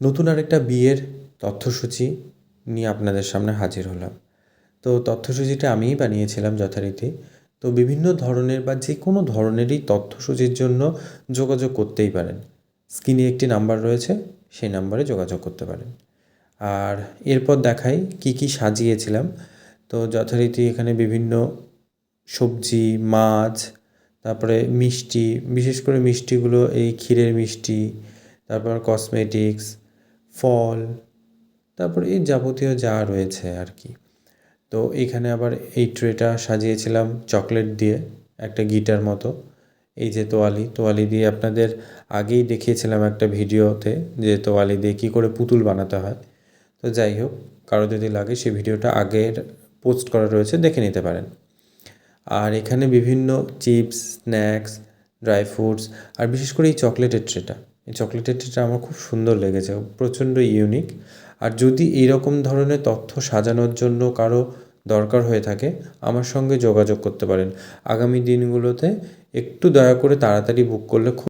নতুন আরেকটা বিয়ের তথ্যসূচি নিয়ে আপনাদের সামনে হাজির হলাম। তো তথ্যসূচিটা আমিই বানিয়েছিলাম যথারীতি। তো বিভিন্ন ধরনের বা যে কোনো ধরনেরই তথ্যসূচির জন্য যোগাযোগ করতেই পারেন। স্ক্রিনে একটি নাম্বার রয়েছে, সেই নাম্বারে যোগাযোগ করতে পারেন। আর এরপর দেখাই কী কী সাজিয়েছিলাম। তো যথারীতি এখানে বিভিন্ন সবজি, মাছ, তারপরে মিষ্টি, বিশেষ করে মিষ্টিগুলো এই ক্ষীরের মিষ্টি, তারপর কসমেটিক্স, ফল, তারপরে এই যাবতীয় যা রয়েছে আর কি। তো এইখানে আবার এই ট্রেটা সাজিয়েছিলাম চকলেট দিয়ে, একটা গিটার মতো। এই যে তোয়ালি দিয়ে আপনাদের আগেই দেখিয়েছিলাম একটা ভিডিওতে যে তোয়ালি দিয়ে কী করে পুতুল বানাতে হয়। তো যাই হোক, কারো যদি লাগে সেই ভিডিওটা আগের পোস্ট করা রয়েছে, দেখে নিতে পারেন। আর এখানে বিভিন্ন চিপস, স্ন্যাক্স, ড্রাই ফ্রুটস আর বিশেষ করে এই চকলেটের ট্রেটা, এই চকলেটের ট্রেটা আমার খুব সুন্দর লেগেছে, প্রচণ্ড ইউনিক। আর যদি এইরকম ধরনের তথ্য সাজানোর জন্য কারো দরকার হয়ে থাকে, আমার সঙ্গে যোগাযোগ করতে পারেন। আগামী দিনগুলোতে একটু দয়া করে তাড়াতাড়ি বুক করলে খুব